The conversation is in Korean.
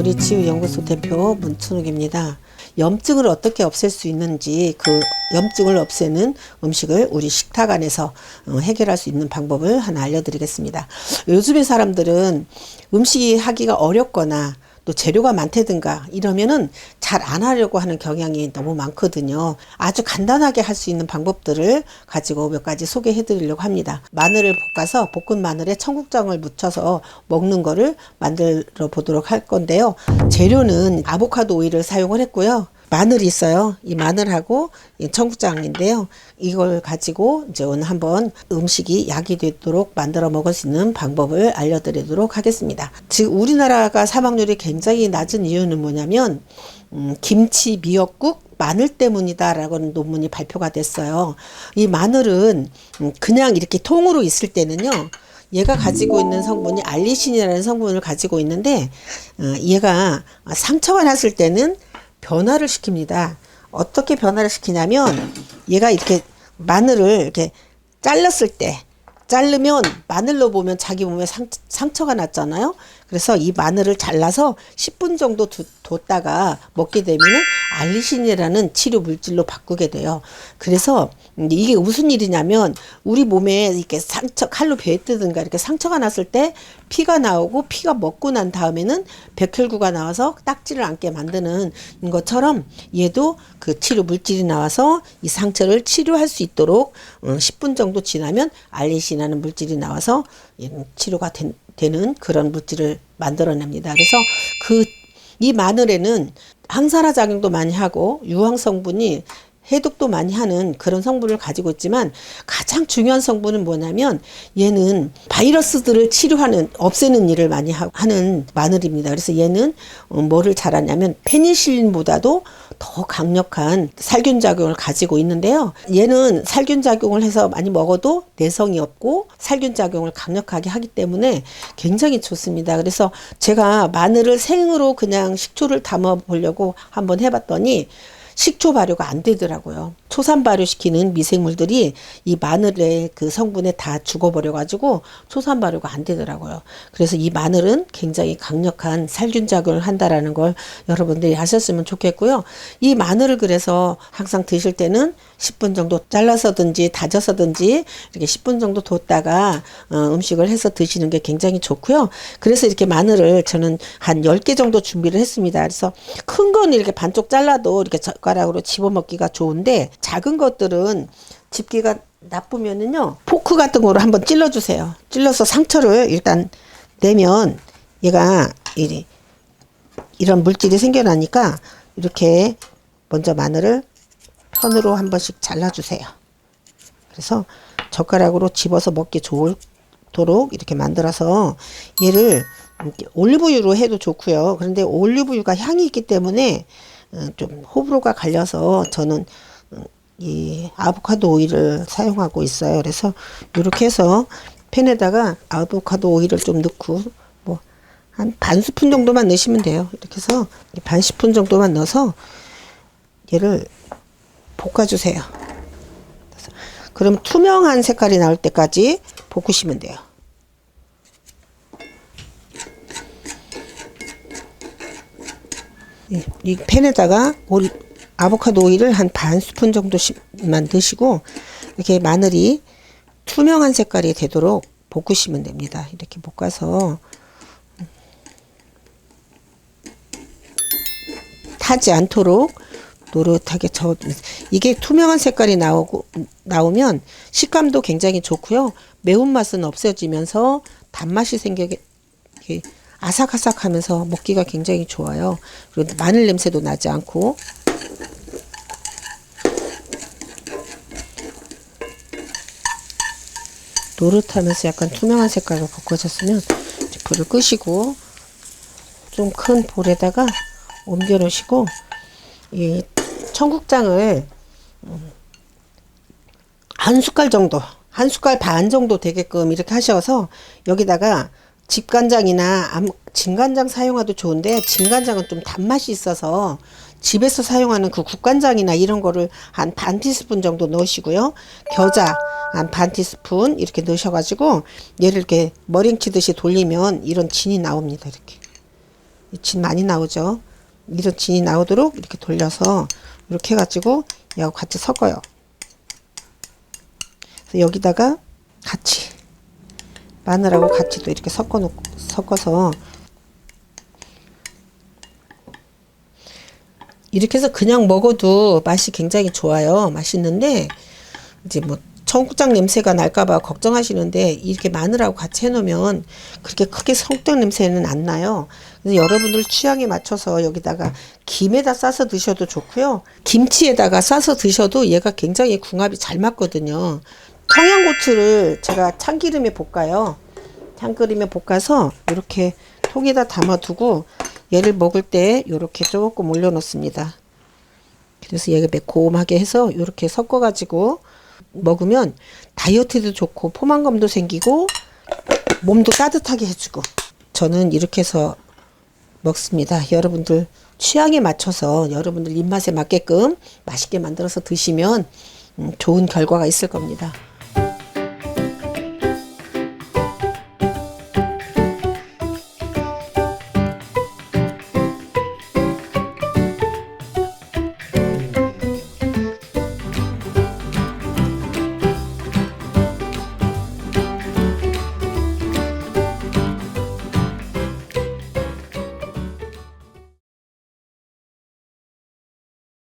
요리치유연구소 대표 문춘욱입니다. 염증을 어떻게 없앨 수 있는지, 그 염증을 없애는 음식을 우리 식탁 안에서 해결할 수 있는 방법을 하나 알려드리겠습니다. 요즘의 사람들은 음식이 하기가 어렵거나 또 재료가 많다든가 이러면은 잘 안 하려고 하는 경향이 너무 많거든요. 아주 간단하게 할 수 있는 방법들을 가지고 몇 가지 소개해 드리려고 합니다. 마늘을 볶아서 볶은 마늘에 청국장을 묻혀서 먹는 거를 만들어 보도록 할 건데요. 재료는 아보카도 오일을 사용을 했고요. 마늘이 있어요. 이 마늘하고 이 청국장인데요. 이걸 가지고 이제 오늘 한번 음식이 약이 되도록 만들어 먹을 수 있는 방법을 알려드리도록 하겠습니다. 지금 우리나라가 사망률이 굉장히 낮은 이유는 뭐냐면 김치, 미역국, 마늘 때문이다라는 논문이 발표가 됐어요. 이 마늘은 그냥 이렇게 통으로 있을 때는요. 얘가 가지고 있는 성분이 알리신이라는 성분을 가지고 있는데 얘가 상처가 났을 때는 변화를 시킵니다. 어떻게 변화를 시키냐면 얘가 이렇게 마늘을 이렇게 잘랐을 때 자르면 마늘로 보면 자기 몸에 상처가 났잖아요. 그래서 이 마늘을 잘라서 10분 정도 뒀다가 먹게 되면은 알리신이라는 치료 물질로 바꾸게 돼요. 그래서 이게 무슨 일이냐면 우리 몸에 이렇게 칼로 베었든가 이렇게 상처가 났을 때 피가 나오고 피가 먹고 난 다음에는 백혈구가 나와서 딱지를 않게 만드는 것처럼 얘도 그 치료 물질이 나와서 이 상처를 치료할 수 있도록 10분 정도 지나면 알리신이라는 물질이 나와서 치료가 되는 그런 물질을 만들어냅니다. 그래서 이 마늘에는 항산화 작용도 많이 하고 유황 성분이 해독도 많이 하는 그런 성분을 가지고 있지만 가장 중요한 성분은 뭐냐면 얘는 바이러스들을 치료하는 없애는 일을 많이 하는 마늘입니다. 그래서 얘는 뭐를 잘하냐면 페니실린보다도 더 강력한 살균 작용을 가지고 있는데요. 얘는 살균 작용을 해서 많이 먹어도 내성이 없고 살균 작용을 강력하게 하기 때문에 굉장히 좋습니다. 그래서 제가 마늘을 생으로 그냥 식초를 담아 보려고 한번 해봤더니 식초 발효가 안 되더라고요. 초산 발효시키는 미생물들이 이 마늘의 그 성분에 다 죽어버려가지고 초산 발효가 안 되더라고요. 그래서 이 마늘은 굉장히 강력한 살균 작용을 한다라는 걸 여러분들이 아셨으면 좋겠고요. 이 마늘을 그래서 항상 드실 때는 10분 정도 잘라서든지 다져서든지 이렇게 10분 정도 뒀다가 음식을 해서 드시는 게 굉장히 좋고요. 그래서 이렇게 마늘을 저는 한 10개 정도 준비를 했습니다. 그래서 큰 건 이렇게 반쪽 잘라도 이렇게 젓가락으로 집어먹기가 좋은데 작은 것들은 집기가 나쁘면은요 포크 같은 거로 한번 찔러주세요. 찔러서 상처를 일단 내면 얘가 이런 물질이 생겨나니까 이렇게 먼저 마늘을 편으로 한 번씩 잘라주세요. 그래서 젓가락으로 집어서 먹기 좋도록 이렇게 만들어서 얘를 올리브유로 해도 좋고요. 그런데 올리브유가 향이 있기 때문에 좀 호불호가 갈려서 저는 이 아보카도 오일을 사용하고 있어요. 그래서 이렇게 해서 팬에다가 아보카도 오일을 좀 넣고 뭐 한 반 스푼 정도만 넣으시면 돼요. 이렇게 해서 반 스푼 정도만 넣어서 얘를 볶아주세요. 그럼 투명한 색깔이 나올 때까지 볶으시면 돼요. 이 팬에다가 아보카도 오일을 한 반 스푼 정도만 넣으시고 이렇게 마늘이 투명한 색깔이 되도록 볶으시면 됩니다. 이렇게 볶아서 타지 않도록 노릇하게 이게 투명한 색깔이 나오면 식감도 굉장히 좋고요. 매운맛은 없어지면서 단맛이 생기게 아삭아삭하면서 먹기가 굉장히 좋아요. 그리고 마늘 냄새도 나지 않고 노릇하면서 약간 투명한 색깔로 볶아졌으면 이제 불을 끄시고 좀 큰 볼에다가 옮겨 놓으시고 이 청국장을 한 숟갈 정도, 한 숟갈 반 정도 되게끔 이렇게 하셔서 여기다가 집간장이나 진간장 사용해도 좋은데 진간장은 좀 단맛이 있어서 집에서 사용하는 그 국간장이나 이런 거를 한 반 티스푼 정도 넣으시고요. 겨자 한 반 티스푼 이렇게 넣으셔가지고 얘를 이렇게 머랭 치듯이 돌리면 이런 진이 나옵니다. 이렇게 진 많이 나오죠. 이런 진이 나오도록 이렇게 돌려서 이렇게 해가지고 얘하고 같이 섞어요. 그래서 여기다가 같이 마늘하고 같이 또 이렇게 섞어서 이렇게 해서 그냥 먹어도 맛이 굉장히 좋아요. 맛있는데 이제 뭐 청국장 냄새가 날까봐 걱정하시는데 이렇게 마늘하고 같이 해놓으면 그렇게 크게 청국장 냄새는 안 나요. 그래서 여러분들 취향에 맞춰서 여기다가 김에다 싸서 드셔도 좋고요. 김치에다가 싸서 드셔도 얘가 굉장히 궁합이 잘 맞거든요. 청양고추를 제가 참기름에 볶아요. 참기름에 볶아서 이렇게 통에다 담아두고 얘를 먹을 때 이렇게 조금 올려놓습니다. 그래서 얘가 매콤하게 해서 이렇게 섞어가지고 먹으면 다이어트도 좋고 포만감도 생기고 몸도 따뜻하게 해주고 저는 이렇게 해서 먹습니다. 여러분들 취향에 맞춰서 여러분들 입맛에 맞게끔 맛있게 만들어서 드시면 좋은 결과가 있을 겁니다.